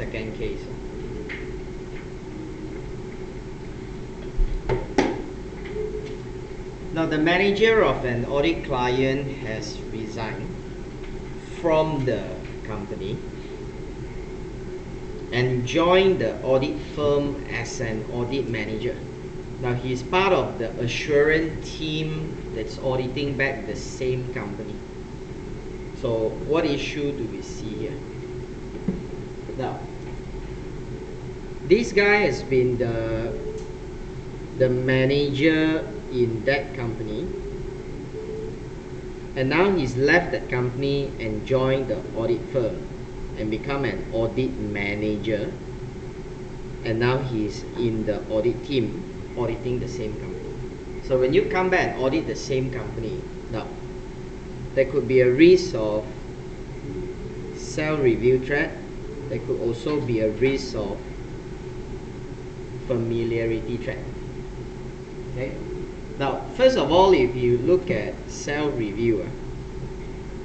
second case. Now the manager of an audit client has resigned from the company and joined the audit firm as an audit manager. Now he's part of the assurance team that's auditing back the same company. So what issue do we see here? Now, this guy has been the manager in that company, and now he's left that company and joined the audit firm and become an audit manager, and now he's in the audit team auditing the same company. So when you come back and audit the same company, now there could be a risk of self-review threat. There could also be a risk of familiarity threat. Okay. Now, first of all, if you look at self-review,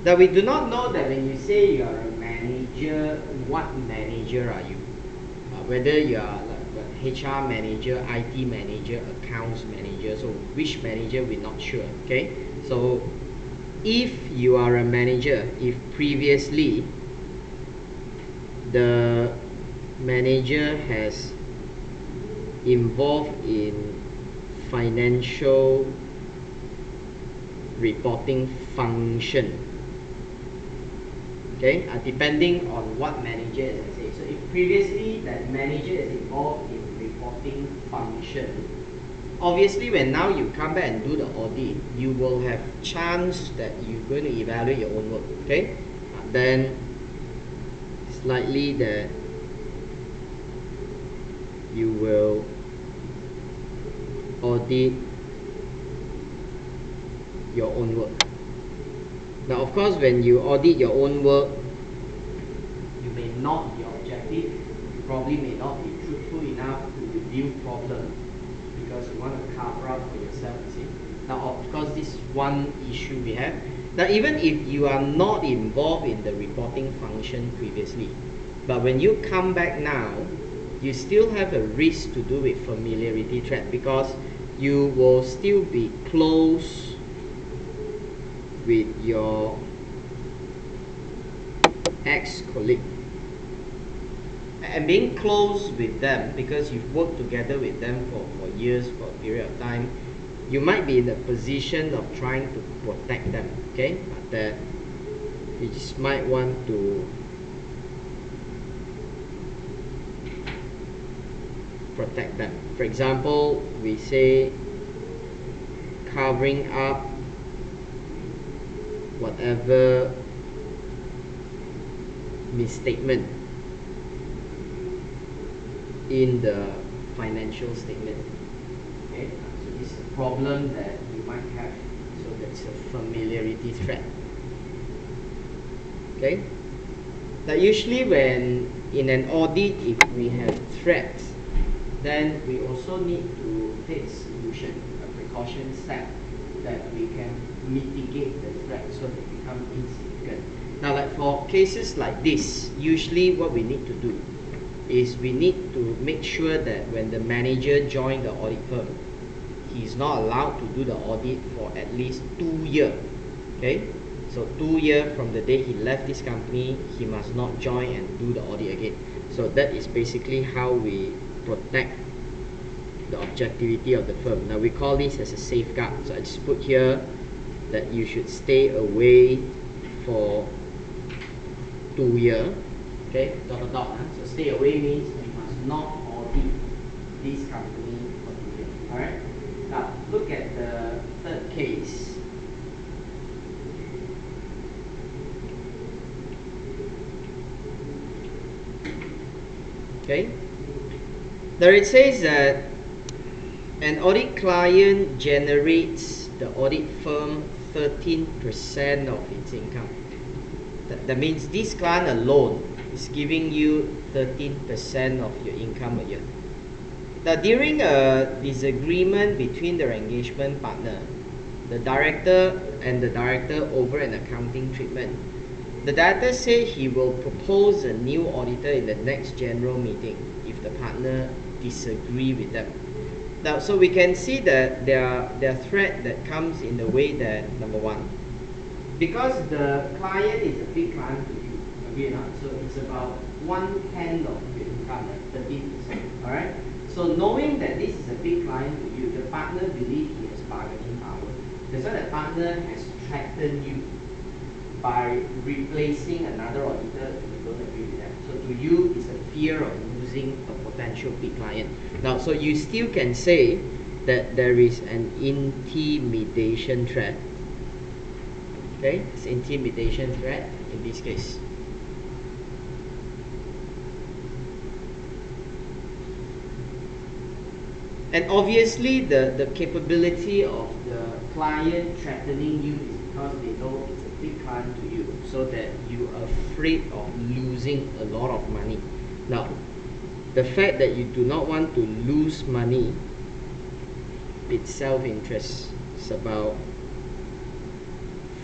that we do not know that when you say you are a manager, what manager are you? Whether you are like HR manager, IT manager, accounts manager, so which manager we're not sure. Okay. So if you are a manager, if previously the manager has involved in financial reporting function, okay, depending on what manager, as I say. So if previously that manager is involved in reporting function, obviously when now you come back and do the audit, you will have chance that you're going to evaluate your own work. Okay, then it's likely that you will audit your own work. Now of course, when you audit your own work, you may not be objective, you probably may not be truthful enough to reveal problems because you want to cover up for yourself, you see. Now of course, this is one issue we have. Now even if you are not involved in the reporting function previously, but when you come back now, you still have a risk to do with familiarity threat, because you will still be close with your ex-colleague. And being close with them, because you've worked together with them for years, for a period of time, you might be in the position of trying to protect them, okay? That you just might want to protect them. For example, we say covering up whatever misstatement in the financial statement. Okay, so this is a problem that you might have. So that's a familiarity threat. Okay, now usually when in an audit, if we have threats, then we also need to take a solution, a precaution step that we can mitigate the threat so they become insignificant. Now, like for cases like this, usually what we need to do is we need to make sure that when the manager joined the audit firm, he's not allowed to do the audit for at least 2 years. Okay, so 2 years from the day he left this company, he must not join and do the audit again. So that is basically how we protect the objectivity of the firm. Now we call this as a safeguard. So I just put here that you should stay away for 2 years. Okay, dot dot dot. So stay away means you must not audit this company for 2 years. Alright. Now look at the third case. Okay. There it says that an audit client generates the audit firm 13% of its income. That means this client alone is giving you 13% of your income a year. Now during a disagreement between the engagement partner, the director over an accounting treatment, The director said he will propose a new auditor in the next general meeting if the partner disagree with them. Now, so we can see that there are threat that comes in the way that, number one, because the client is a big client to you, agree or not? So it's about 1/10 of your income, like 13%. Alright? So knowing that this is a big client to you, the partner believes he has bargaining power. That's why the partner has threatened you by replacing another auditor if you don't agree with them. So to you, it's a fear of losing a potential big client. Now, so you still can say that there is an intimidation threat. Okay, it's intimidation threat in this case. And obviously, the capability of the client threatening you is because they know it's a big client to you, so that you are afraid of losing a lot of money. Now, the fact that you do not want to lose money, it's self-interest. It's about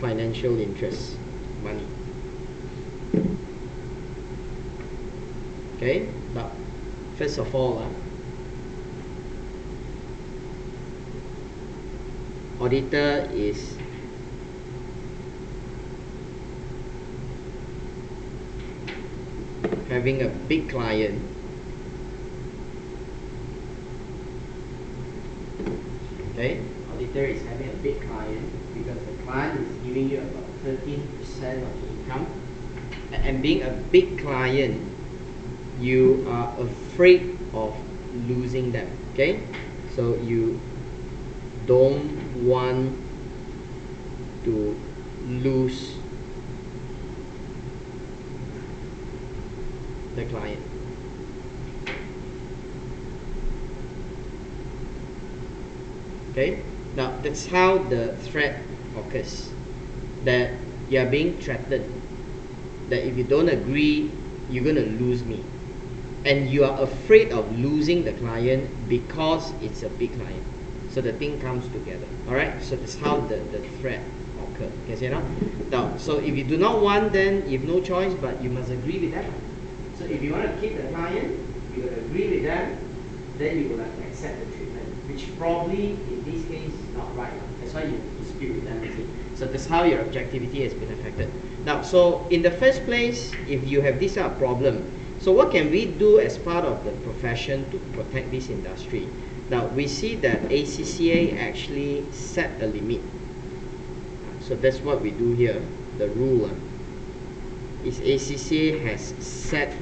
financial interest, money. Okay, but first of all, auditor is having a big client. Okay, auditor is having a big client because the client is giving you about 13% of the income, and being a big client, you are afraid of losing them. Okay, so you don't want to lose the client. Okay, now that's how the threat occurs, that you are being threatened, that if you don't agree, you're going to lose me, and you are afraid of losing the client because it's a big client. So the thing comes together. Alright, so that's how the threat occurs. Okay, see now? Now, so if you do not want, then you have no choice, but you must agree with them. So if you want to keep the client, you will agree with them, then you will have to accept the treatment, which probably in this case is not right. That's why you dispute with them. So that's how your objectivity has been affected. Now, so in the first place, if you have this kind of problem, so what can we do as part of the profession to protect this industry? Now, we see that ACCA actually set a limit. So that's what we do here. The rule is ACCA has set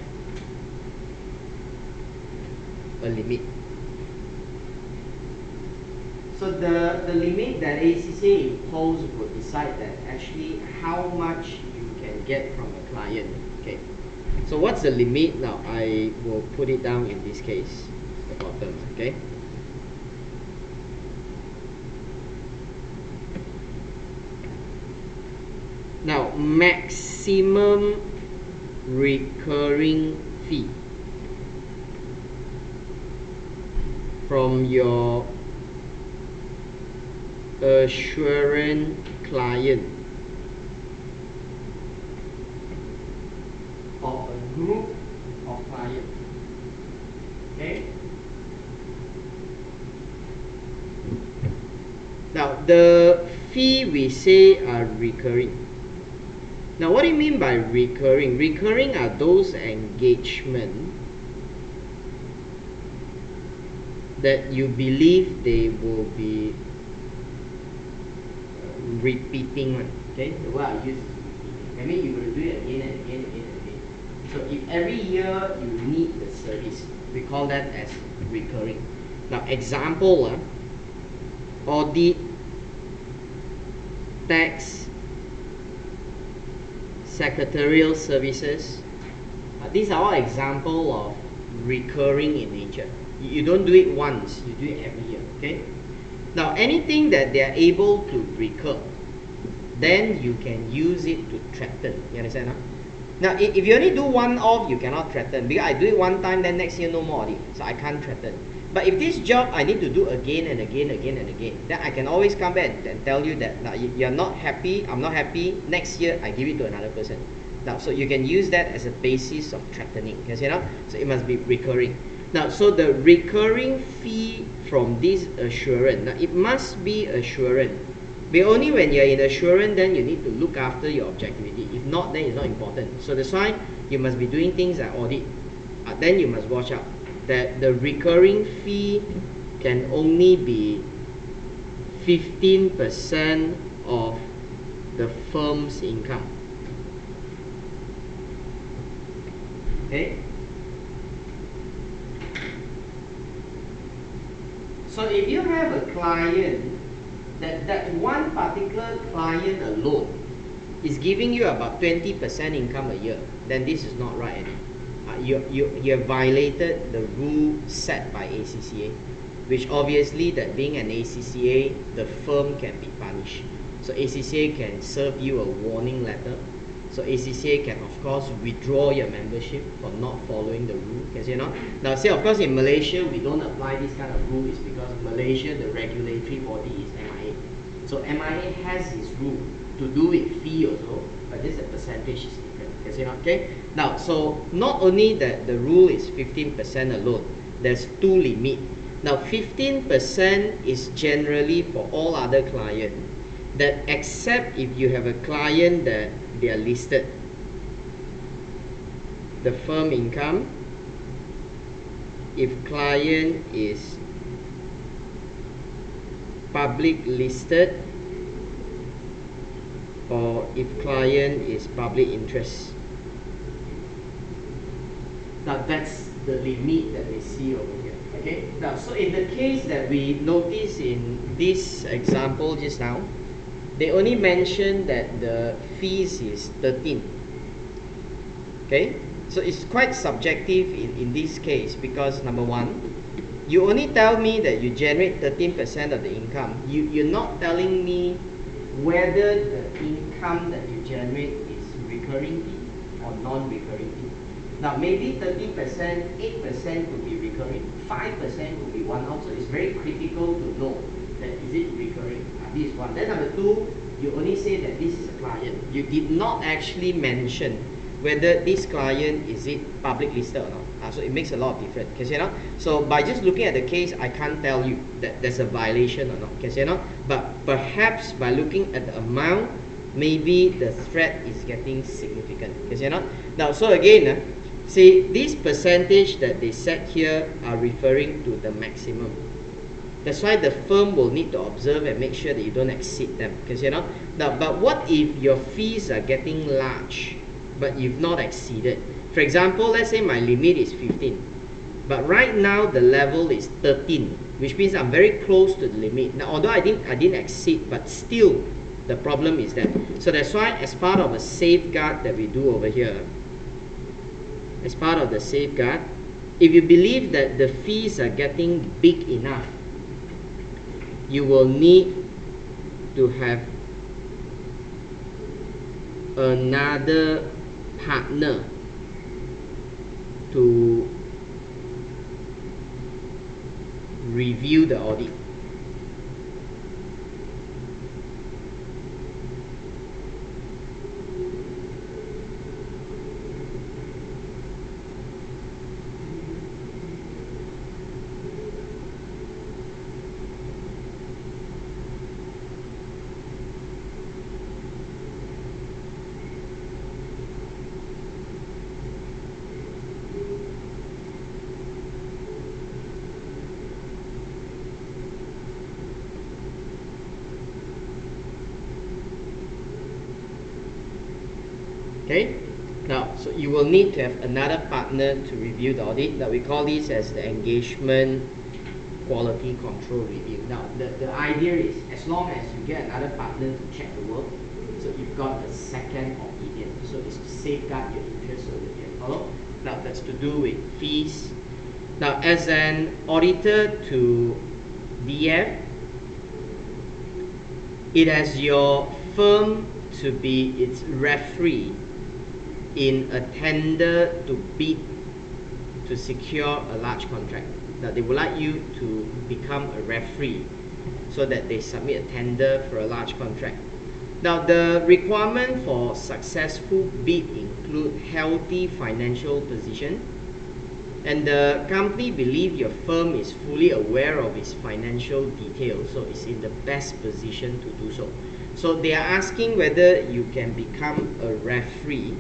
a limit. So the limit that ACCA imposed will decide that actually how much you can get from a client. Okay. So what's the limit? Now I will put it down in this case, the bottom. Okay. Now maximum recurring fee from your assurance client of a group of clients. Okay. Now the fee we say are recurring. Now what do you mean by recurring? Recurring are those engagements that you believe they will be repeating one. Okay, the word I use is repeating. I mean you will do it again and again and again and again. So if every year you need the service, we call that as recurring. Now example, audit, tax, secretarial services. These are all examples of recurring in nature. You don't do it once, you do it every year. Okay. Now anything that they are able to recur, then you can use it to threaten. You understand? Huh? Now if you only do one off, you cannot threaten, because I do it one time, then next year no more audit, so I can't threaten. But if this job I need to do again and again and again, then I can always come back and tell you that now you're not happy, I'm not happy, next year I give it to another person. Now, so you can use that as a basis of threatening. You see now? So it must be recurring. Now, so the recurring fee from this assurance, now it must be assurance. But only when you're in assurance, then you need to look after your objectivity. If not, then it's not important. So that's why you must be doing things like audit. Then you must watch out that the recurring fee can only be 15% of the firm's income. Okay? So if you have a client, that one particular client alone is giving you about 20% income a year, then this is not right anymore. You have violated the rule set by ACCA, which obviously that being an ACCA, the firm can be punished. So ACCA can serve you a warning letter. So ACCA can of course withdraw your membership for not following the rule. Because now say of course in Malaysia we don't apply this kind of rule, is because Malaysia the regulatory body is MIA. So MIA has its rule to do with fee also, but this percentage is different. Okay. Now so not only that the rule is 15% alone, there's two limits. Now 15% is generally for all other clients, that except if you have a client that they are listed, the firm income, if client is public listed, or if client is public interest. Now that's the limit that we see over here. Okay. Now so in the case that we notice in this example just now, they only mention that the fees is 13. Okay, so it's quite subjective in this case, because number one, you only tell me that you generate 13% of the income. You're not telling me whether the income that you generate is recurring fee or non-recurring fee. Now maybe 13%, 8% could be recurring, 5% could be one-off. So it's very critical to know that is it recurring. This is one. Then number two, you only say that this is a client. You did not actually mention whether this client is it public listed or not. So it makes a lot of difference. So by just looking at the case, I can't tell you that there's a violation or not. But perhaps by looking at the amount, maybe the threat is getting significant. Now so again, see this percentage that they set here are referring to the maximum. That's why the firm will need to observe and make sure that you don't exceed them. Now, but what if your fees are getting large, but you've not exceeded? For example, let's say my limit is 15, but right now the level is 13, which means I'm very close to the limit. Now, although I didn't exceed, but still the problem is that. So that's why, as part of a safeguard that we do over here, as part of the safeguard, if you believe that the fees are getting big enough, you will need to have another partner to review the audit. Okay, now so you will need to have another partner to review the audit. Now we call this as the engagement quality control review. Now the idea is, as long as you get another partner to check the work, so you've got a second opinion. So it's to safeguard your interests over here. Follow? Now that's to do with fees. Now as an auditor to DF, it has your firm to be its referee in a tender to bid to secure a large contract. Now they would like you to become a referee so that they submit a tender for a large contract. Now, the requirement for successful bid include healthy financial position, and the company believe your firm is fully aware of its financial details, so it's in the best position to do so. So they are asking whether you can become a referee.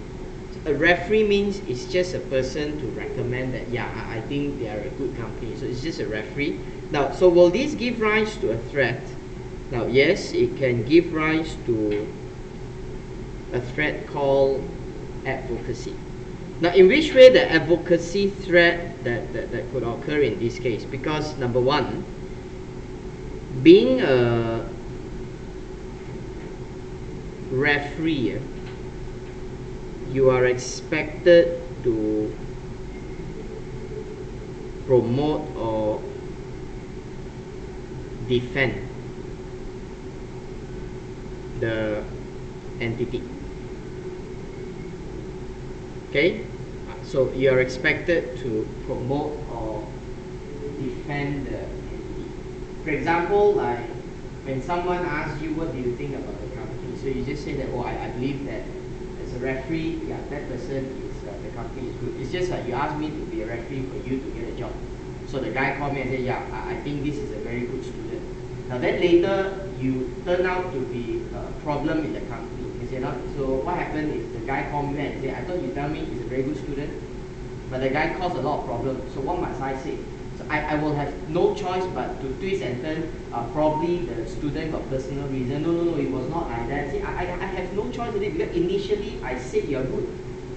A referee means it's just a person to recommend that, yeah, I think they are a good company. So it's just a referee. Now, so will this give rise to a threat? Now, yes, it can give rise to a threat called advocacy. Now, in which way the advocacy threat that could occur in this case? Because number one, being a referee, you are expected to promote or defend the entity. Okay, so you are expected to promote or defend the entity. For example, like when someone asks you what do you think about the company, so you just say that, oh, I believe that as a referee, yeah, that person is the company is good. It's just like you ask me to be a referee for you to get a job. So the guy called me and said, yeah, I think this is a very good student. Now then later you turn out to be a problem in the company. You know? So what happened is the guy called me and said, I thought you tell me he's a very good student, but the guy caused a lot of problems. So what must I say? So I will have no choice but to twist and turn. Probably the student got personal reason. No, it was not like that. See, I have no choice with it because initially I said you're good,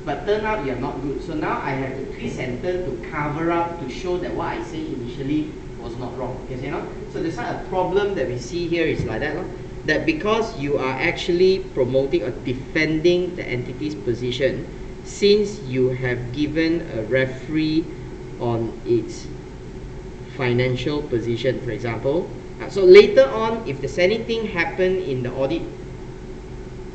but turn out you're not good. So now I have to twist and turn to cover up, to show that what I said initially was not wrong. Okay, you know? So the sort of problem that we see here is like that. No? That because you are actually promoting or defending the entity's position, since you have given a referee on its financial position, for example. So later on, if there's anything happen in the audit,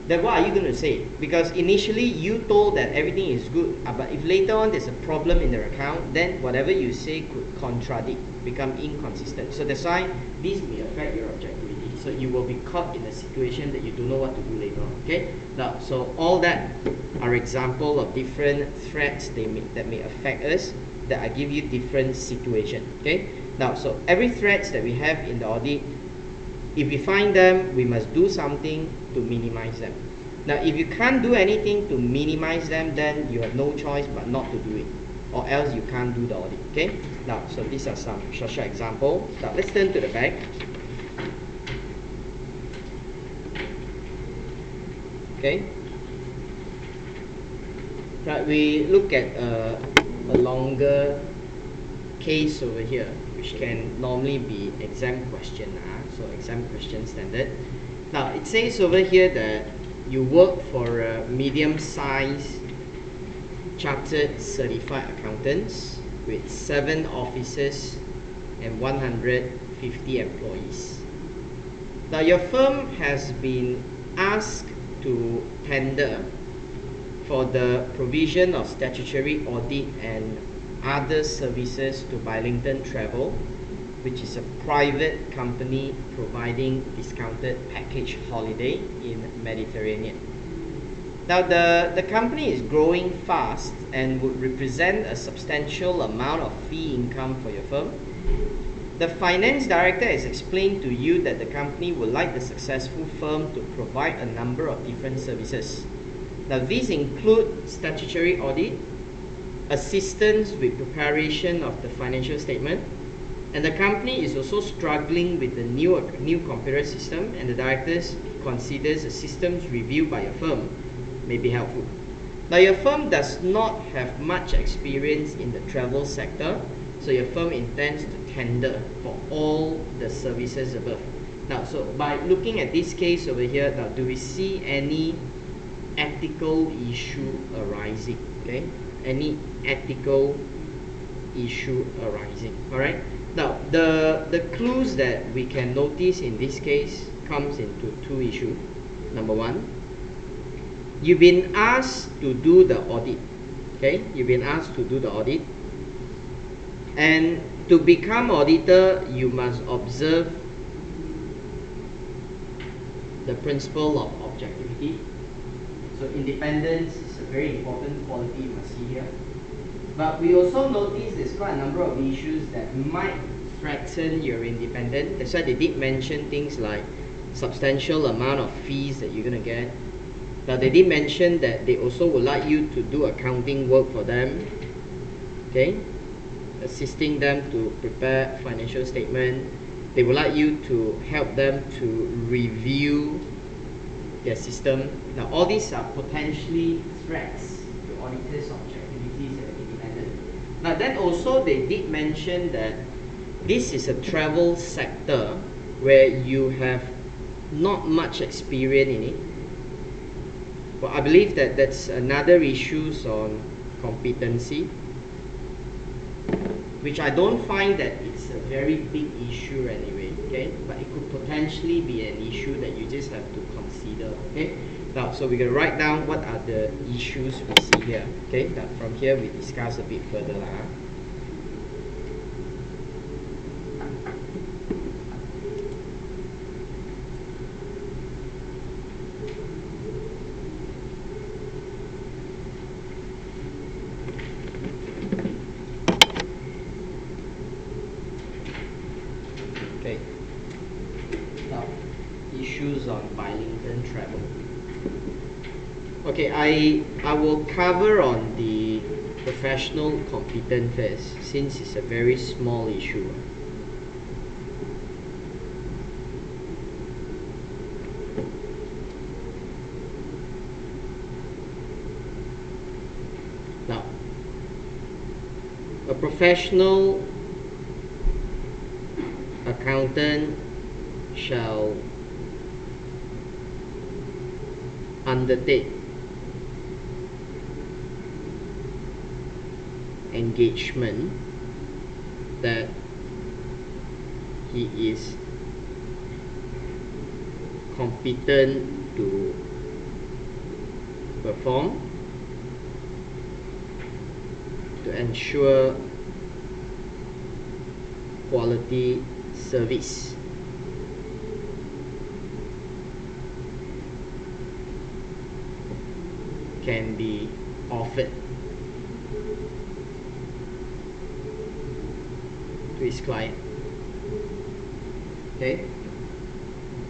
then what are you going to say? Because initially you told that everything is good, but if later on there's a problem in the account, then whatever you say could contradict, become inconsistent. So that's why this may affect your objectivity. So you will be caught in a situation that you don't know what to do later on. Okay. Now, so all that are example of different threats that may affect us, that I give you different situation. Okay. Now, so every threats that we have in the audit, if we find them, we must do something to minimize them. Now, if you can't do anything to minimize them, then you have no choice but not to do it, or else you can't do the audit. Okay. Now, so these are some short examples. Now, let's turn to the back. Okay. Right, we look at a longer case over here, which can normally be exam question. So exam question standard. Now it says over here that you work for a medium-sized chartered certified accountants with 7 offices and 150 employees. Now your firm has been asked to tender for the provision of statutory audit and other services to Burlington Travel, which is a private company providing discounted package holiday in Mediterranean. Now the company is growing fast and would represent a substantial amount of fee income for your firm. The finance director has explained to you that the company would like the successful firm to provide a number of different services. Now these include statutory audit, assistance with preparation of the financial statement, and the company is also struggling with the new computer system, and the directors considers a systems review by your firm may be helpful. Now your firm does not have much experience in the travel sector, so your firm intends to tender for all the services above. Now, so by looking at this case over here, now do we see any ethical issue arising? Okay, any ethical issue arising? All right. Now, the clues that we can notice in this case comes into 2 issues. Number 1, you've been asked to do the audit. Okay, you've been asked to do the audit, and to become auditor, you must observe the principle of objectivity. So independence is a very important quality you must see here. But we also notice there's quite a number of issues that might threaten your independence. That's why they did mention things like substantial amount of fees that you're going to get. But they did mention that they also would like you to do accounting work for them, okay? Assisting them to prepare financial statement. They would like you to help them to review their system. Now all these are potentially threats to auditors' objectivities and independence. Now then also they did mention that this is a travel sector where you have not much experience in it. Well, I believe that that's another issue on competency, which I don't find that it's a very big issue anyway, okay? But it could potentially be an issue that you just have to consider, okay? Now, so we're going to write down what are the issues we see here, okay? Now, from here we discuss a bit further. Okay. Now, issues on bilingual travel. Okay, I will cover on the professional competence first, since it's a very small issue. Now, a professional accountant shall undertake engagement that he is competent to perform to ensure quality service. Can be offered to his client. Okay.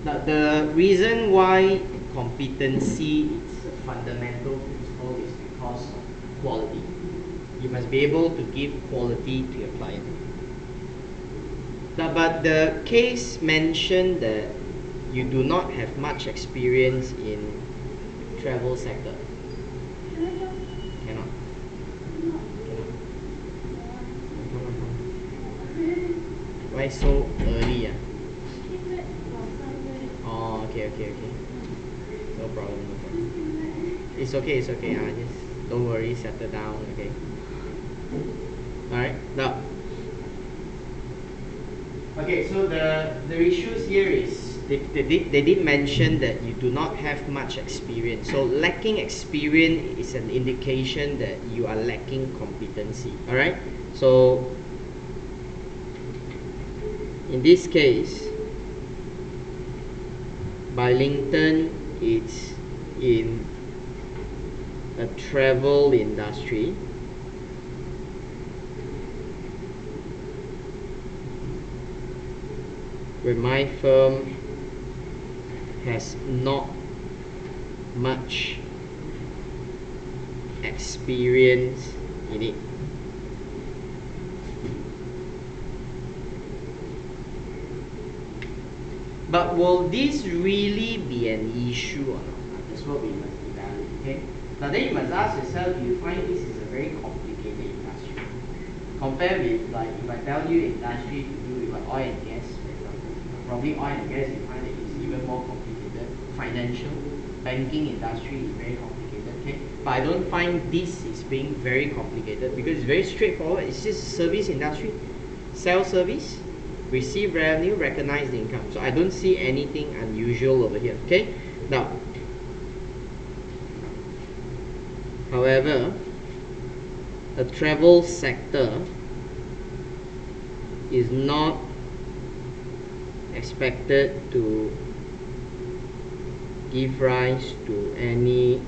Now the reason why competency is a fundamental principle is because of quality. You must be able to give quality to your client. Now, but the case mentioned that you do not have much experience in travel sector. Cannot. Why so early? Oh, okay. No problem. It's okay. Just don't worry, settle down, okay? Alright, now. Okay, so the issues here is they did mention that you do not have much experience. So lacking experience is an indication that you are lacking competency. Alright? So in this case, Bilingual is in a travel industry. Where my firm has not much experience in it. But will this really be an issue or not? That's what we must evaluate, okay? Now then you must ask yourself, do you find this is a very complicated industry? Compare with, like, if I tell you industry to do with like oil and gas, for example. Probably oil and gas, you find that it's even more complicated. Financial, banking industry is very complicated, okay? But I don't find this is being very complicated because it's very straightforward. It's just service industry, sell service, receive revenue, recognize the income. So I don't see anything unusual over here, okay? Now, however, a travel sector is not expected to give rise to any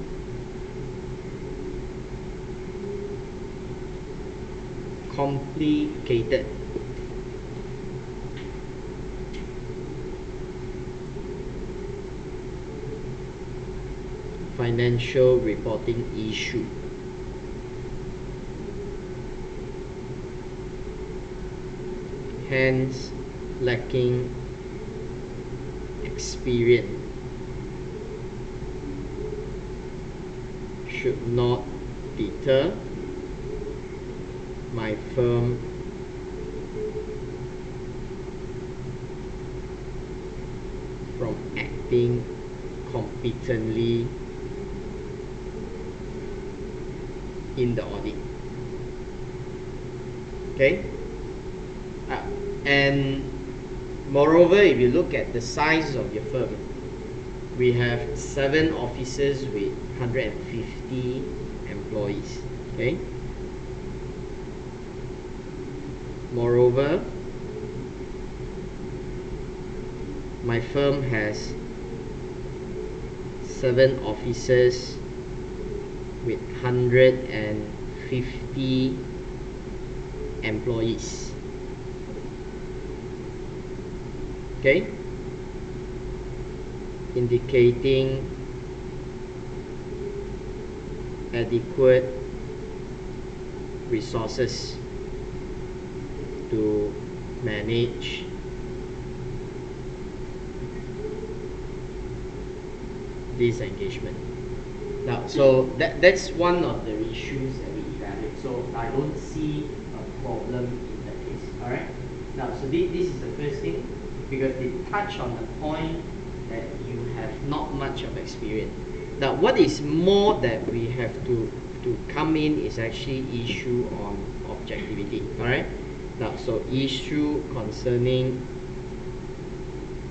complicated financial reporting issue. Hence, lacking experience should not deter my firm from acting competently in the audit. Okay? And moreover, if you look at the size of your firm, we have 7 offices with 150 employees. Okay? Moreover, my firm has 7 offices with 150 employees. Okay, indicating adequate resources to manage this engagement. Now, so that's one of the issues that we evaluate. So I don't see a problem in that case. All right. Now, so this is the first thing, because they touch on the point that you have not much of experience. Now, what is more that we have to come in is actually issue on objectivity. All right. Now, so issue concerning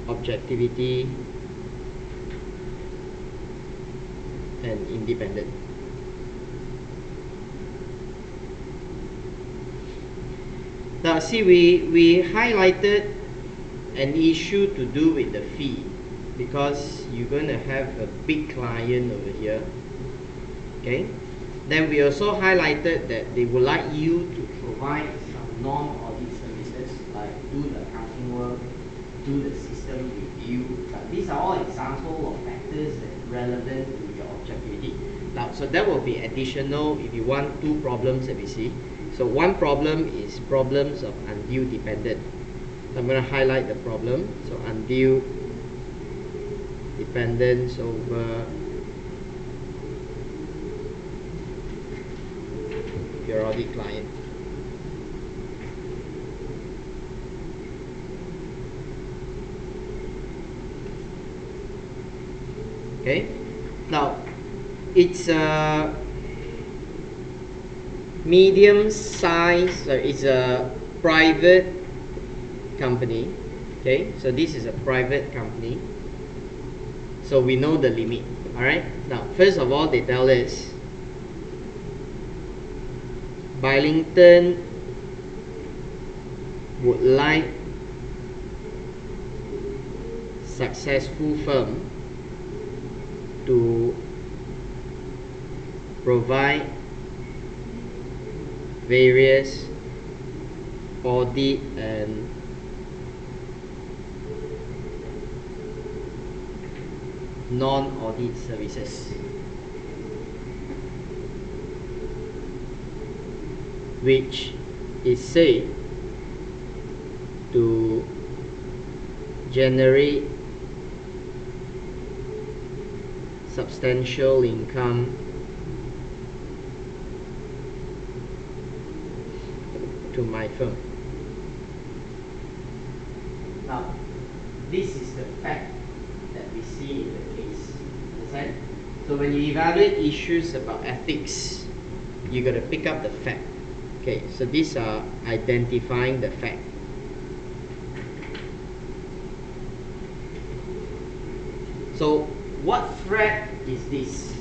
objectivity and independent. Now, see, we highlighted an issue to do with the fee, because you're going to have a big client over here. Okay, then we also highlighted that they would like you to provide some non-audit services, like do the accounting work, do the system review. But these are all examples of factors that are relevant to your objectivity. Now, so that will be additional if you want 2 problems that we see. So one problem is problems of undue dependent. I'm going to highlight the problem. So undue dependence over periodic client. Okay, now it's a medium size, it's a private company. Okay, so this is a private company, so we know the limit. All right, now first of all, they tell us Burlington would like successful firm to provide various audit and non-audit services, which is said to generate substantial income to my firm. Now, this is the fact that we see in the case. Understand? So when you evaluate issues about ethics, you got to pick up the fact. Okay, so these are identifying the fact. So what threat is this?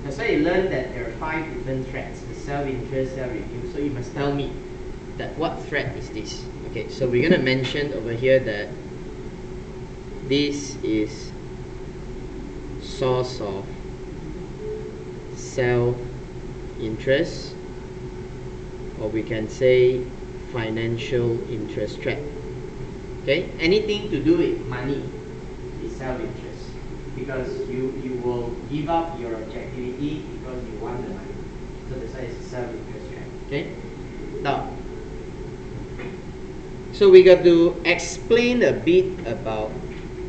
That's why you learn that there are 5 different threats: the self-interest, self-review. So you must tell me that what threat is this. Okay, so we're going to mention over here that this is source of self-interest, or we can say financial interest trap. Okay, anything to do with money is self-interest, because you will give up your objectivity because you want the money. So that's why it's a self-interest trap. Okay, now, so we got to explain a bit about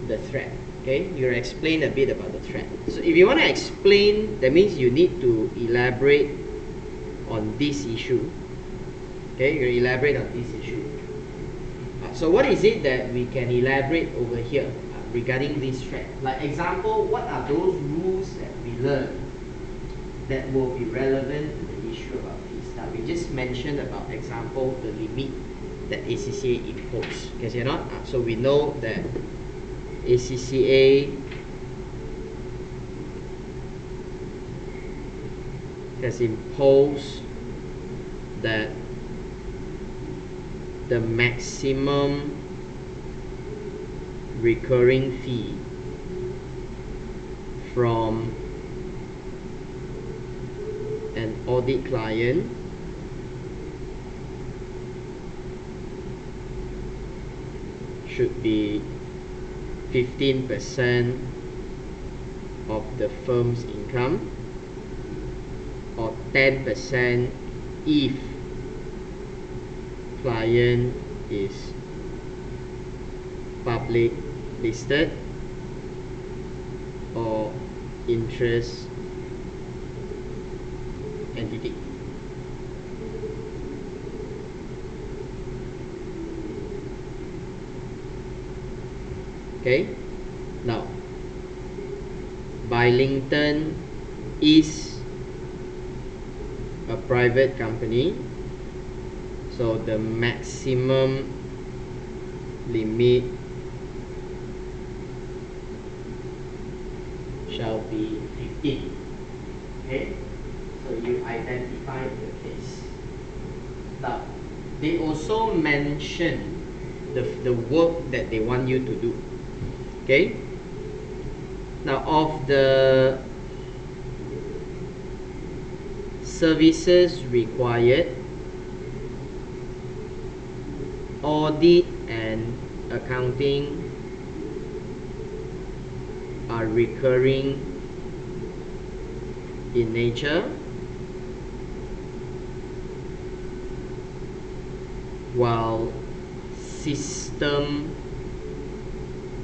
the threat. Okay, you explain a bit about the threat. So if you want to explain, that means you need to elaborate on this issue. Okay, you elaborate on this issue. So what is it that we can elaborate over here regarding this threat? Like example, what are those rules that we learn that will be relevant to the issue about fees? Now we just mentioned about example, the limit that ACCA imposed. Because you're not, so we know that ACCA has imposed that the maximum recurring fee from an audit client should be 15% of the firm's income, or 10% if client is public listed or interest entity. Okay, now Burlington is a private company, so the maximum limit shall be 15. Okay, so you identify the case. Now they also mention the work that they want you to do. Okay, now of the services required, audit and accounting are recurring in nature, while system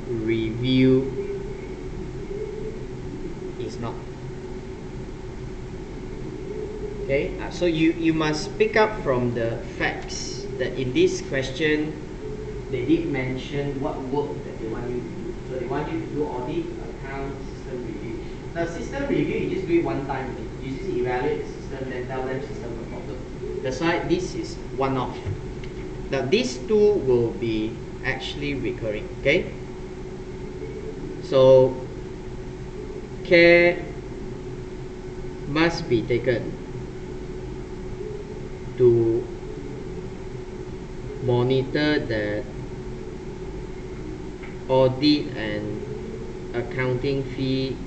review is not. Okay, so you must pick up from the facts that in this question they did mention what work that they want you to do. So they want you to do audit, account, system review. Now system review, you just do it one time. You just evaluate the system, then tell them system no problem. That's why this is one-off. Now these two will be actually recurring. Okay, so care must be taken to monitor that audit and accounting fee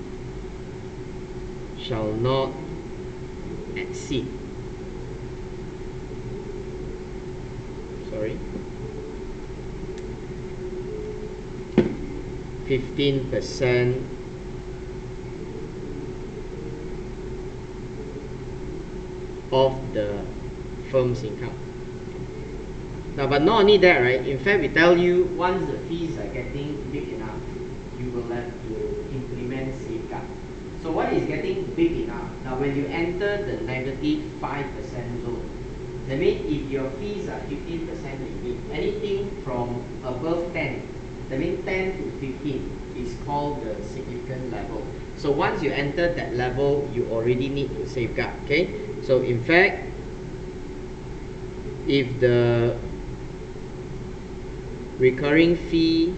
shall not exceed 15% of the firm's income. Now, but not only that, right? In fact, we tell you once the fees are getting big enough, you will have to implement safeguard. So what is getting big enough? Now, when you enter the negative 5% zone, that means if your fees are 15% limit, anything from above 10, that means 10 to 15 is called the significant level. So once you enter that level, you already need to safeguard. Okay. So in fact, if the recurring fee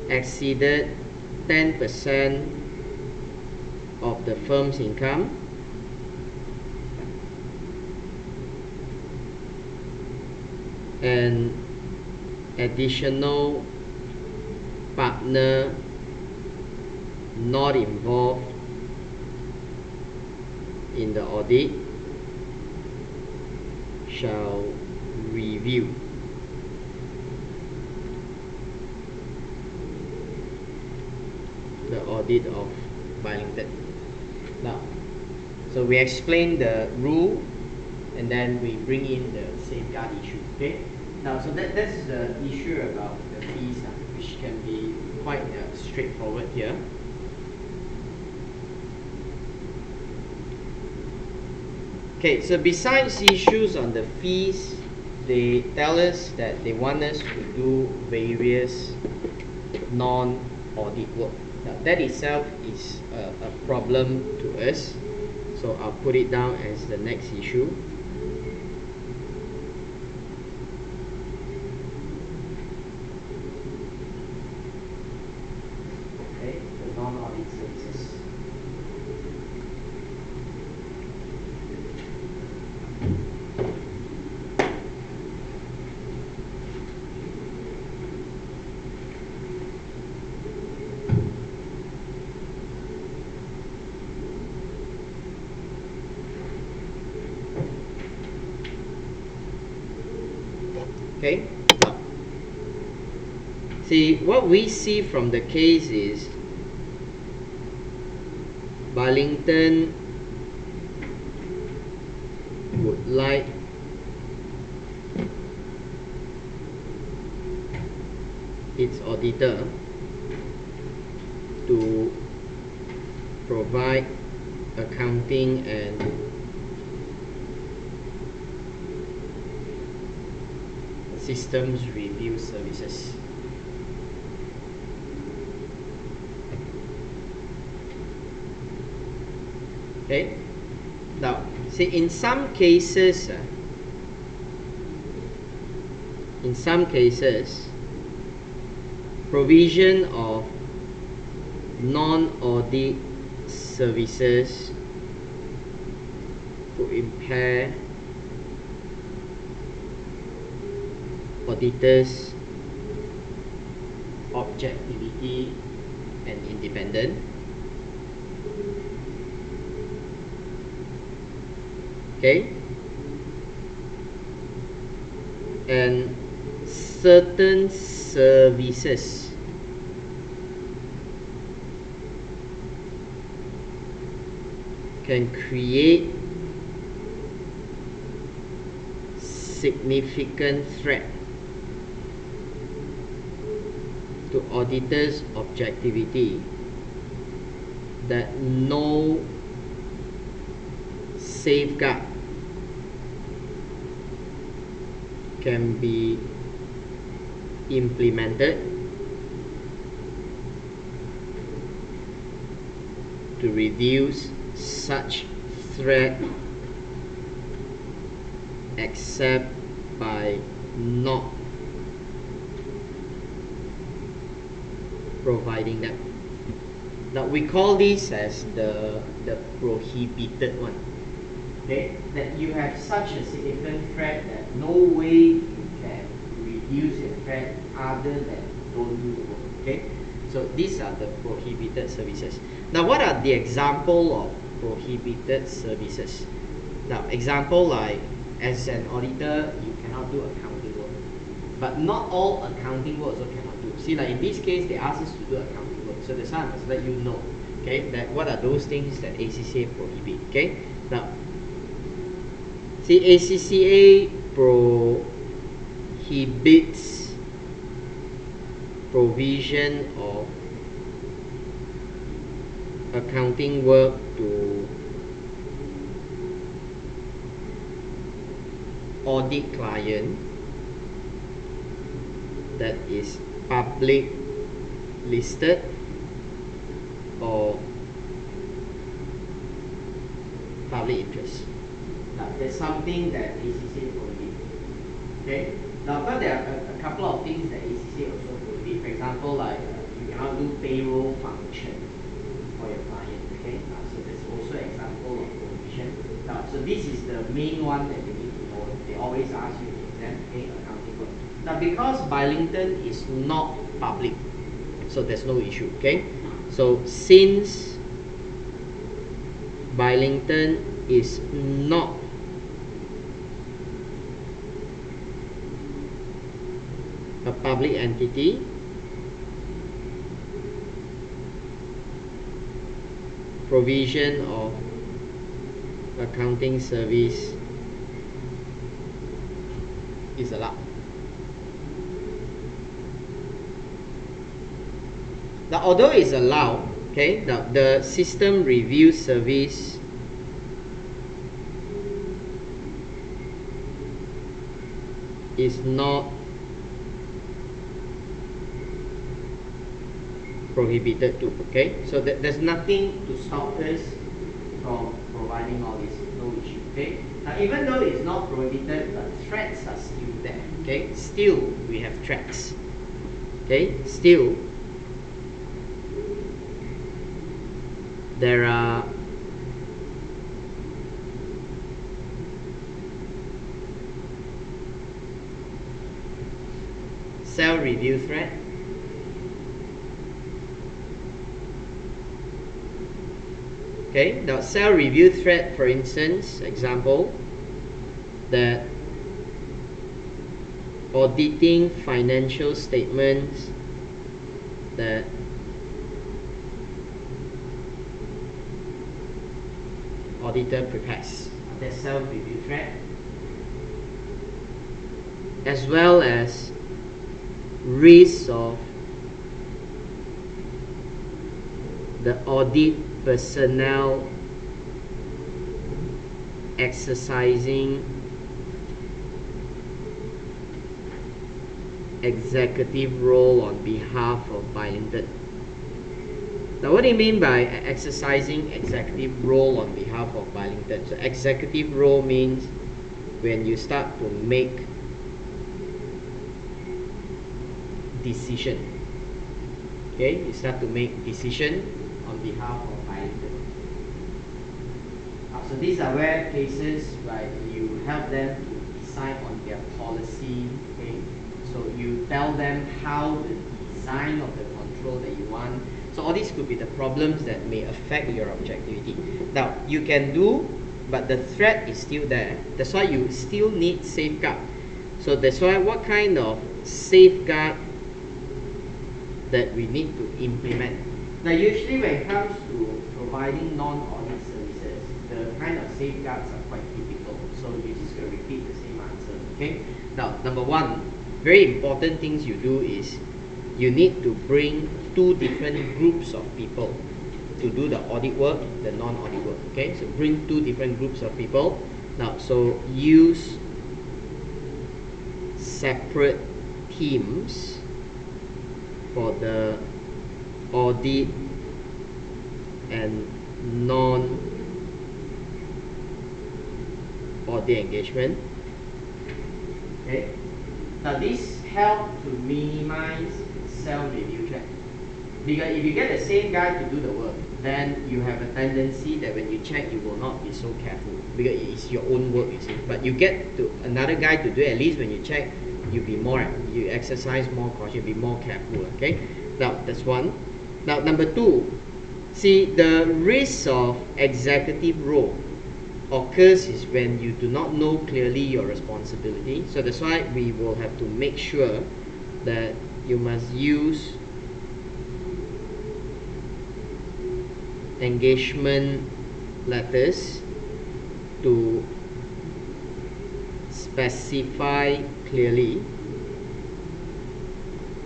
exceeded 10% of the firm's income, an additional partner not involved in the audit shall review the audit of Burlington. Now, so we explain the rule and then we bring in the safeguard issue. Okay. Now, so that's the issue about the fees, which can be quite straightforward here. Okay, so besides issues on the fees, they tell us that they want us to do various non-audit work. Now, that itself is a problem to us, so I'll put it down as the next issue. Okay, the non-audit services. Okay, now, see, what we see from the case is Burlington would like its auditor to provide accounting and systems review services. Okay. Now, see, in some cases, provision of non-audit services could impair auditors' objectivity and independence. Okay, and certain services can create significant threat to auditors' objectivity that no safeguard can be implemented to reduce such threat except by not providing them. Now we call this as the prohibited one. Okay, that you have such a significant threat that no way you can reduce your threat other than don't do the work. Okay, so these are the prohibited services. Now, what are the example of prohibited services? Now, example like as an auditor, you cannot do accounting work, but not all accounting work also cannot do. See, like in this case, they ask us to do accounting work, so that's why I must let you know. Okay, that what are those things that ACCA prohibit? Okay, now. The ACCA prohibits provision of accounting work to audit client that is public listed or public interest. Now, there's something that ACCA prohibits. Okay. Now, but there are a couple of things that ACCA also prohibits. For example, like you cannot do payroll function for your client. Okay. So there's also an example of prohibition. Now, so this is the main one that you need to know. They always ask you in exam, okay, accounting work. Now, because Burlington is not public, so there's no issue. Okay. So since Burlington is not a public entity, provision of accounting service is allowed. Now, although it's allowed, okay, the system review service is not prohibited to, okay? So there's nothing to stop us from providing all this, no issue, okay? Now, even though it's not prohibited, the threats are still there, okay? Still, we have threats, okay? Still, there are self-review threat, okay? Now, self-review threat, for instance, example, that auditing financial statements that auditor prepares. That's self-review threat, as well as risk of the audit personnel exercising executive role on behalf of Burlington. Now, what do you mean by exercising executive role on behalf of Burlington? So executive role means when you start to make decision, okay? You start to make decision on behalf of Burlington. So these are where cases, right, you help them to decide on their policy, okay? So you tell them how the design of the control that you want. So all these could be the problems that may affect your objectivity. Now, you can do, but the threat is still there. That's why you still need safeguard. So that's why what kind of safeguard that we need to implement. Now, usually when it comes to providing non-audit services, the kind of safeguards are quite typical. So you're just going to repeat the same answer, okay? Now, number one, very important things you do is you need to bring two different groups of people to do the audit work, the non-audit work, okay? So bring two different groups of people. Now, so use separate teams for the audit and non-audit engagement, okay? Now, this helps to minimize self-review threat. Because if you get the same guy to do the work, then you have a tendency that when you check, you will not be so careful because it's your own work, you see. But you get to another guy to do it, at least when you check, you exercise more caution, be more careful, okay? Now, that's one. Now, number two, see, the risk of executive role occurs is when you do not know clearly your responsibility. So that's why we will have to make sure that you must use engagement letters to specify clearly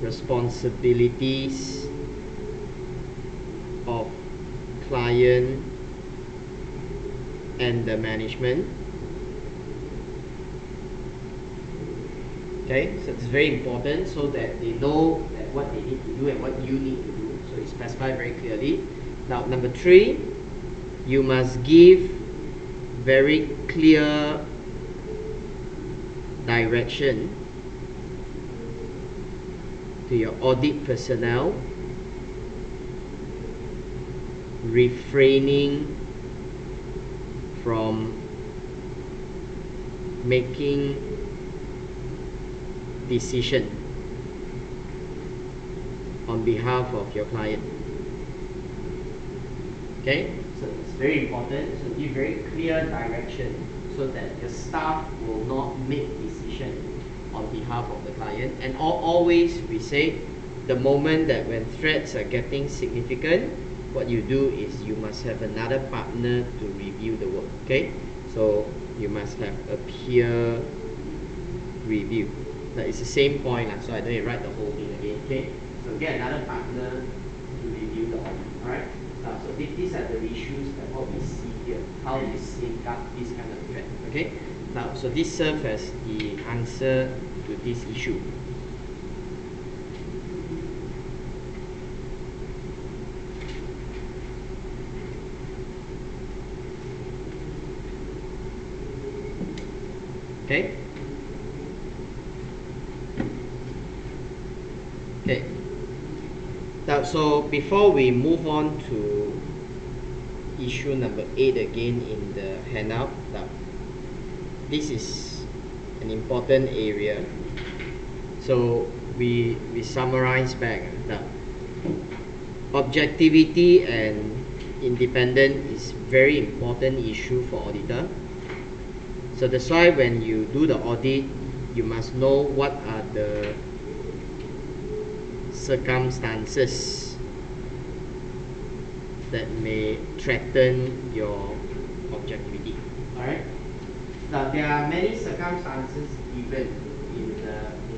responsibilities of client and the management. Okay, so it's very important so that they know that what they need to do and what you need to do. So you specify very clearly. Now, number three, you must give very clear direction to your audit personnel, refraining from making decision on behalf of your client. Okay, so it's very important. So give very clear direction so that the staff will not make decision on behalf of the client. And always we say, the moment that when threats are getting significant, what you do is you must have another partner to review the work. Okay, so you must have a peer review. That is the same point, so I don't need to write the whole thing again. Okay, so get another partner to review the audit. Alright, so these are the issues that what we see here, how we safeguard this kind of threat. Okay, now so this serves as the answer to this issue. Okay. Okay. Now, so before we move on to issue number 8 again in the handout, now this is an important area. So we summarize back that objectivity and independence is very important issue for auditor. So that's why when you do the audit, you must know what are the circumstances that may threaten your objectivity. Alright. Now there are many circumstances given in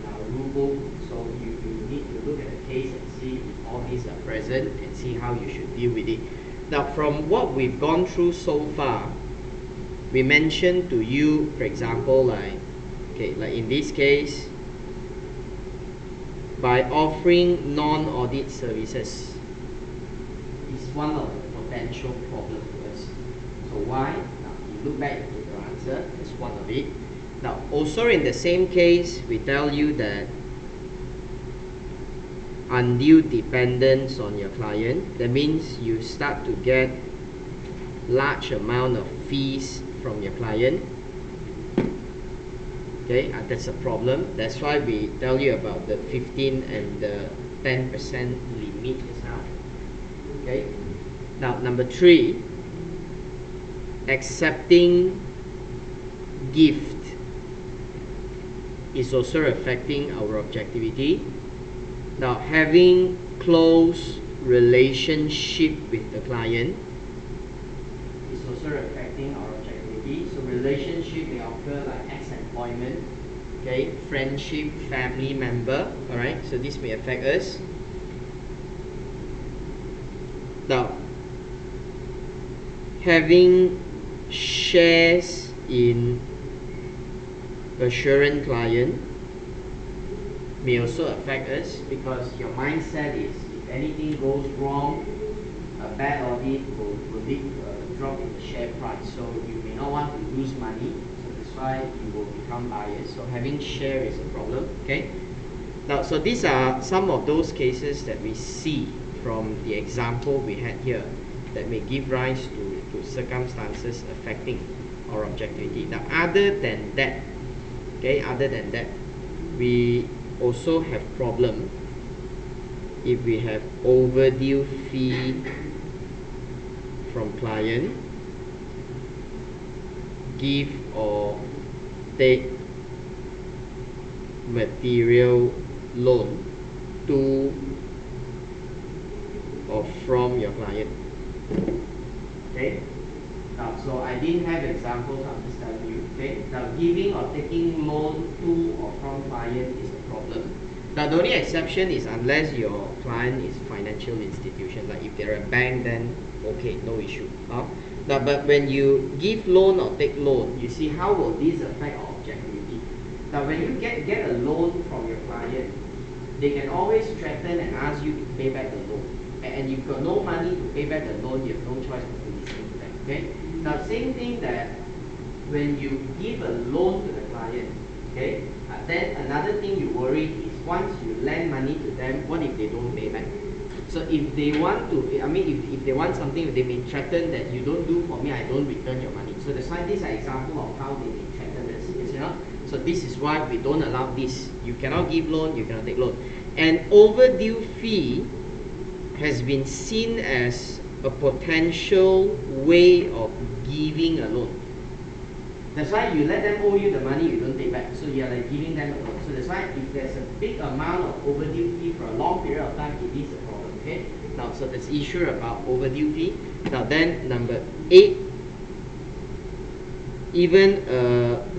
our rule book, so you need to look at the case and see if all these are present and see how you should deal with it. Now from what we've gone through so far, we mentioned to you, for example, like in this case, by offering non-audit services is one of the potential problems to us. So why? Now you look back into the answer, it's one of it. Now also in the same case, we tell you that undue dependence on your client, that means you start to get large amount of fees from your client. Okay, that's a problem. That's why we tell you about the 15 and the 10% limit just now. Okay. Now number 3, accepting gift is also affecting our objectivity. Now having close relationship with the client is also affecting our objectivity. So relationship may occur like ex-employment, okay, friendship, family member. Alright, so this may affect us. Now having shares in assurance client may also affect us, because your mindset is if anything goes wrong, a bad audit will lead to a drop in the share price, so you may not want to lose money, so that's why you will become biased. So having share is a problem. Okay, now so these are some of those cases that we see from the example we had here that may give rise to circumstances affecting our objectivity. Now other than that, we also have problem if we have overdue fee from client, give or take material loan to or from your client. Okay. Now, so I didn't have examples, I'm just telling you. Okay. Now, giving or taking loan to or from client is a problem. Now, the only exception is unless your client is financial institution. Like if they're a bank, then okay, no issue. Now, but when you give loan or take loan, you see how will this affect our objectivity? Now, when you get a loan from your client, they can always threaten and ask you to pay back the loan. And you've got no money to pay back the loan, you have no choice but to listen to them. Okay? Now, same thing that when you give a loan to the client, okay, then another thing you worry is once you lend money to them, what if they don't pay back? So if they want to, if they want something, they may threaten that you don't do for me, I don't return your money. So that's why these are example of how they may threaten us. You know? So this is why we don't allow this. You cannot give loan, you cannot take loan. And overdue fee has been seen as a potential way of giving a loan. That's why you let them owe you the money, you don't take back. So you are like giving them a loan. So that's why if there's a big amount of overdue fee for a long period of time, it is a problem. Okay. Now, so that's issue about overdue fee. Now then, number 8, even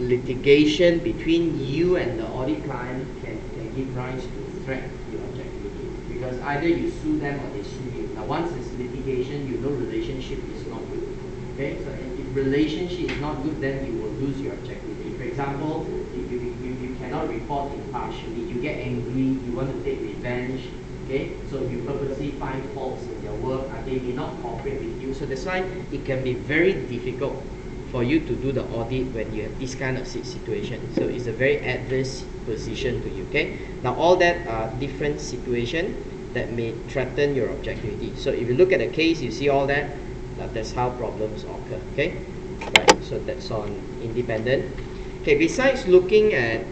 litigation between you and the audit client can give rise to threat to your objectivity, because either you sue them or they sue you. Now, once it's litigation, you know relationship is not good. Okay, so if relationship is not good, then you will lose your objectivity. For example, if you cannot report impartially, you get angry, you want to take revenge. Okay, so you purposely find faults in their work, and they may not cooperate with you. So that's why it can be very difficult for you to do the audit when you have this kind of situation. So it's a very adverse position to you. Okay, now all that are different situations that may threaten your objectivity. So if you look at the case, you see all that. That's how problems occur. Okay, right. So that's on independent. Okay, besides looking at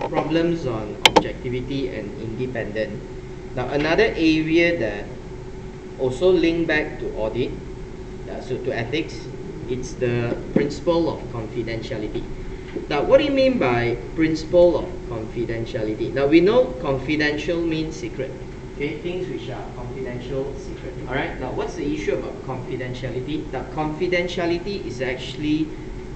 problems on objectivity and independent, now another area that also link back to audit, so to ethics, it's the principle of confidentiality. Now, what do you mean by principle of confidentiality? Now, we know confidential means secret. Okay, things which are confidential, secret. All right. Now, what's the issue about confidentiality? Now, confidentiality is actually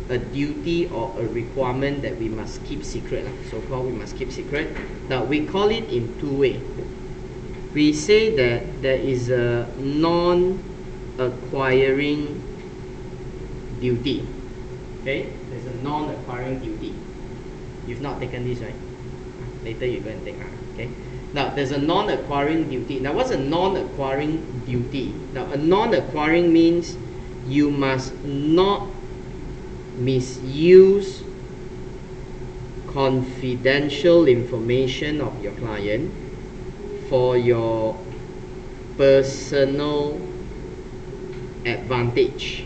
a duty or a requirement that we must keep secret. So-called we must keep secret. Now, we call it in two ways. We say that there is a non-acquiring duty. Okay, there's a non-acquiring duty. You've not taken this, right? Later you go and take. Okay. Now, there's a non-acquiring duty. Now, what's a non-acquiring duty? Now, a non-acquiring means you must not misuse confidential information of your client for your personal advantage,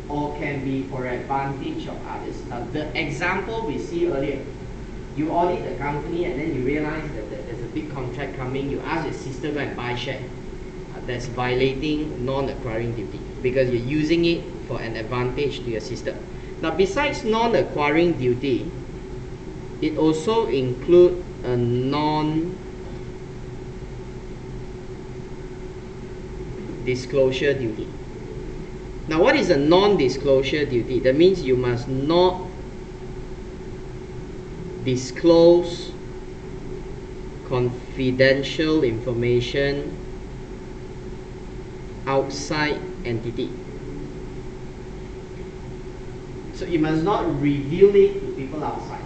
or can be for advantage of others. Now, the example we see earlier, you audit the company and then you realize that there's a big contract coming, you ask your sister to go and buy share. That's violating non-acquiring duty, because you're using it for an advantage to your sister. Now, besides non-acquiring duty, it also includes a non-disclosure duty. Now, what is a non-disclosure duty? That means you must not disclose confidential information outside entity. So you must not reveal it to people outside.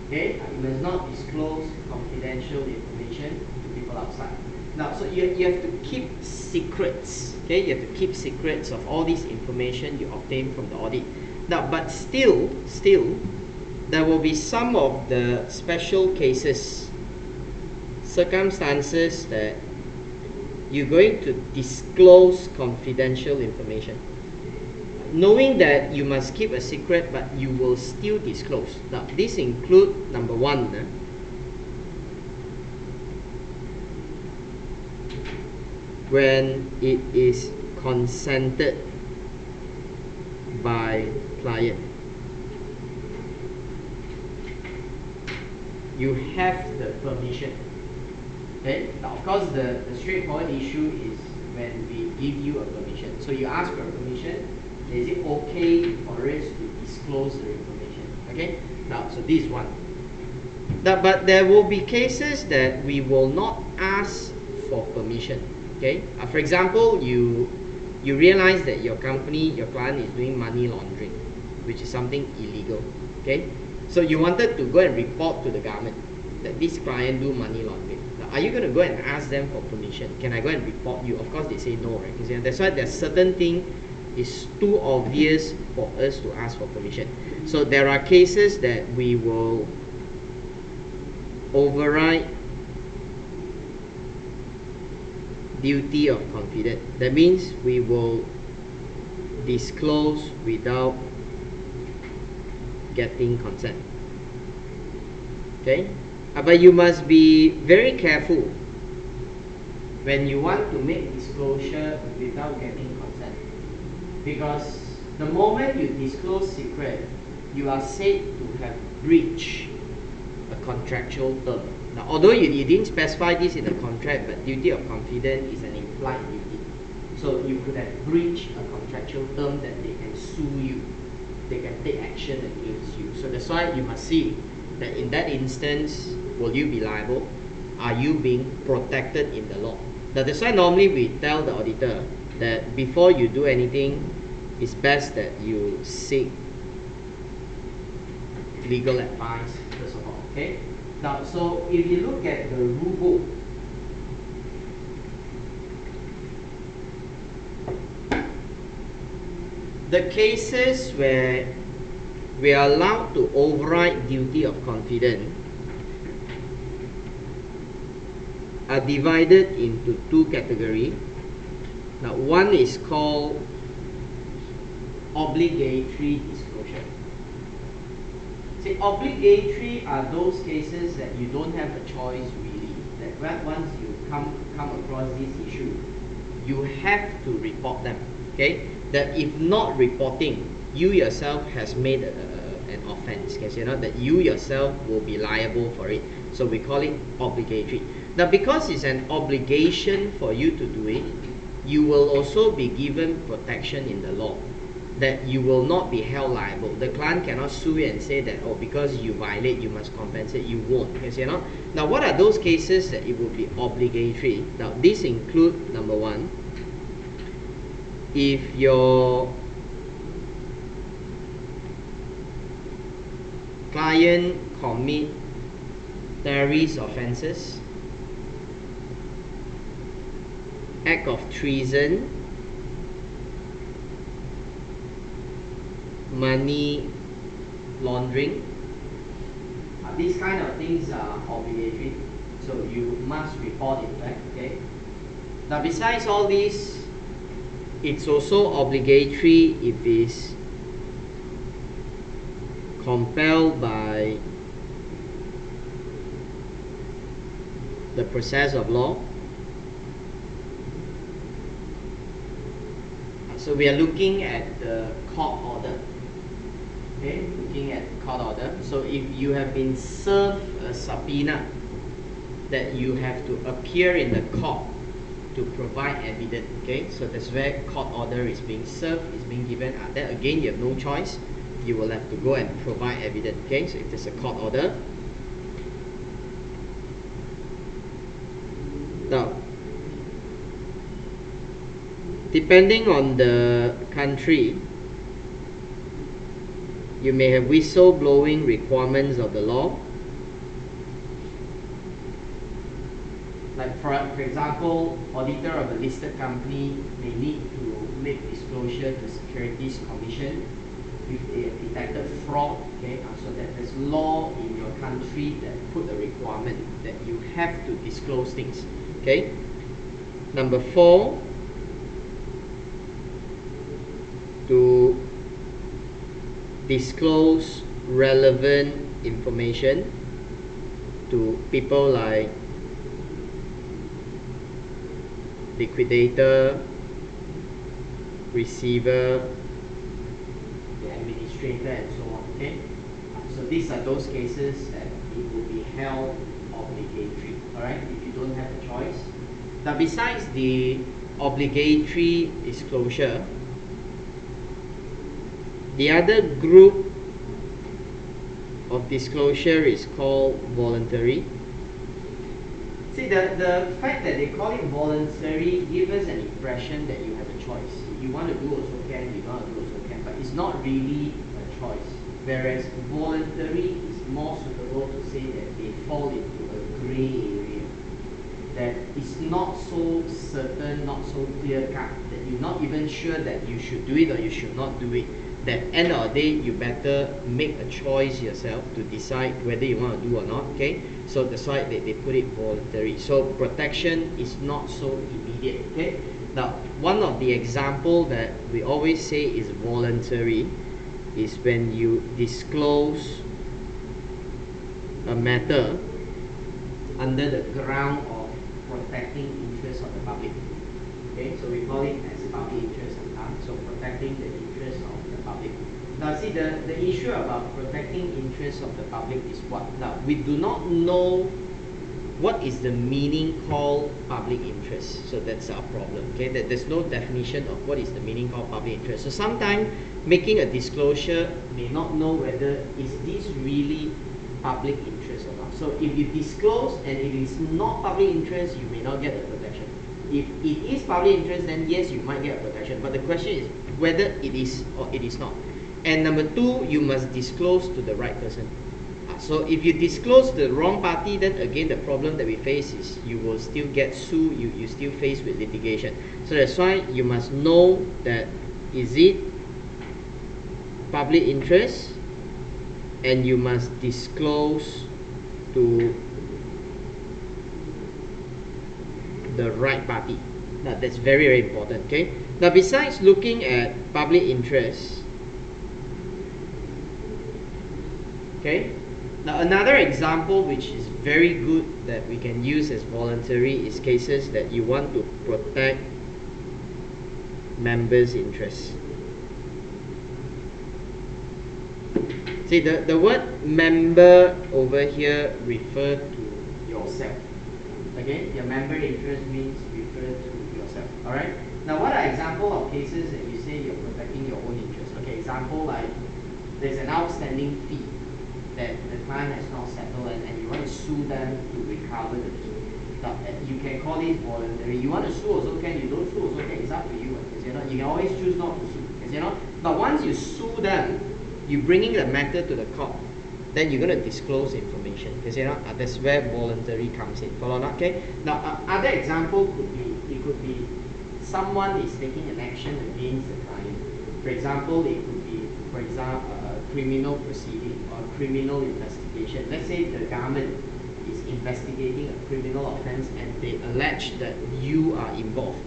Okay, you must not disclose confidential information to people outside. Now, so you have to keep secrets. Okay, you have to keep secrets of all this information you obtain from the audit. Now, but still, there will be some of the special cases, circumstances that you're going to disclose confidential information, knowing that you must keep a secret, but you will still disclose. Now, this includes number 1, when it is consented by client. You have the permission. Okay? Now, of course, the straightforward issue is when we give you a permission. So you ask for a permission, is it okay for us to disclose the information? Okay? Now, so this is one. Now, but there will be cases that we will not ask for permission. Okay? For example, you realize that your company, your client is doing money laundering, which is something illegal. Okay? So you wanted to go and report to the government that this client do money laundering. Now, are you going to go and ask them for permission? Can I go and report you? Of course, they say no, right? That's why there's certain thing is too obvious for us to ask for permission. So there are cases that we will override duty of confidence. That means we will disclose without getting consent. Okay? But you must be very careful when you want to make disclosure without getting consent. Because the moment you disclose secret, you are said to have breached a contractual term. Now, although you didn't specify this in the contract, but duty of confidence is an implied duty. So you could have breached a contractual term that they can sue you. They can take action against you. So that's why you must see that in that instance, will you be liable? Are you being protected in the law? Now, that's why normally we tell the auditor that before you do anything, it's best that you seek legal advice first of all. Okay. Now, so if you look at the rule book, the cases where we are allowed to override duty of confidence are divided into two categories. Now, one is called obligatory disclosure. See, obligatory are those cases that you don't have a choice really. That once you come across this issue, you have to report them. Okay, that if not reporting, you yourself has made an offense. Okay, so you know that you yourself will be liable for it. So we call it obligatory. Now, because it's an obligation for you to do it, you will also be given protection in the law, that you will not be held liable. The client cannot sue you and say that, oh, because you violate, you must compensate. You won't. Okay, so you know. Now, what are those cases that it will be obligatory? Now, these include, number one, if your client commit terrorist offenses, act of treason, money laundering, these kind of things are obligatory, so you must report it back. Okay. Now, besides all these, it's also obligatory if it's compelled by the process of law. So we are looking at the court order. Okay, looking at court order. So if you have been served a subpoena that you have to appear in the court to provide evidence. Okay, so that's where court order is being served, is being given. Then again, you have no choice. You will have to go and provide evidence. Okay, so if there's a court order. Now, depending on the country, you may have whistleblowing requirements of the law. Like for example, auditor of a listed company may need to make disclosure to Securities Commission if they have detected fraud. Okay, so that there's law in your country that put a requirement that you have to disclose things. Okay. Number 4, to disclose relevant information to people like liquidator, receiver, the administrator, and so on. Okay, so these are those cases that it will be held obligatory. All right, if you don't have a choice. Now, besides the obligatory disclosure, the other group of disclosure is called voluntary. See, the fact that they call it voluntary gives us an impression that you have a choice. You want to do also can, you don't want to do also can, but it's not really a choice. Whereas voluntary is more suitable to say that they fall into a grey area. That it's not so certain, not so clear cut, that you're not even sure that you should do it or you should not do it. That end of the day, you better make a choice yourself to decide whether you want to do or not. Okay, so that's why they put it voluntary. So protection is not so immediate. Okay, now one of the example that we always say is voluntary is when you disclose a matter under the ground of protecting interests of the public. Okay, so we call it as public interest account. So protecting the interests of the public. Now see, the issue about protecting interests of the public is what? Now we do not know what is the meaning called public interest. So that's our problem. Okay, that there's no definition of what is the meaning called public interest. So sometimes making a disclosure may not know whether is this really public interest or not. So if you disclose and it is not public interest, you may not get the protection. If it is public interest, then yes, you might get a protection. But the question is whether it is or it is not. And number two, you must disclose to the right person. So if you disclose the wrong party, then again the problem that we face is you will still get sued, you still face with litigation. So that's why you must know that is it public interest, and you must disclose to the right party. Now that's very, very important. Okay. Now besides looking at public interest, okay, now another example which is very good that we can use as voluntary is cases that you want to protect members' interests. See, the word member over here refer to yourself. Okay, your member interest means refer to yourself. Alright? Now what are example of cases that you say you're protecting your own interest? Okay, example like there's an outstanding fee that the client has not settled, and you want to sue them to recover the fee. Now, you can call it voluntary. You want to sue also can, you don't sue also can, it's up to you. You can always choose not to sue. But once you sue them, you bringing the matter to the court, then you're going to disclose information. That's where voluntary comes in. Follow not? Okay. Now, other example could be someone is taking an action against the client. For example, it could be, a criminal proceeding or criminal investigation. Let's say the government is investigating a criminal offense and they allege that you are involved,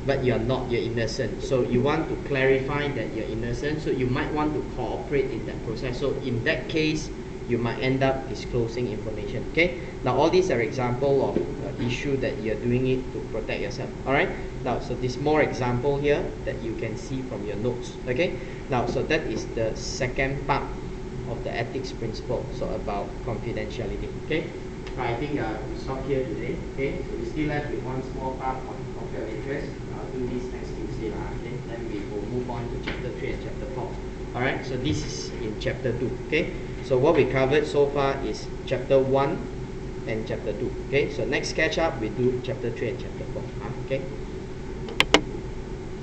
but you're not, you're innocent. So you want to clarify that you're innocent, so you might want to cooperate in that process. So in that case, you might end up disclosing information. Okay. Now all these are example of issue that you're doing it to protect yourself. Alright. Now so this more example here that you can see from your notes. Okay. Now so that is the second part of the ethics principle. So about confidentiality. Okay. I think we stop here today. Okay. So we still left with one small part on conflict of interest. I'll do this next Tuesday. Okay. Then we will move on to chapter 3 and chapter 4. Alright. So this is in chapter 2. Okay. So what we covered so far is chapter 1 and chapter 2. Okay, so next catch up we do chapter 3 and chapter 4. Okay.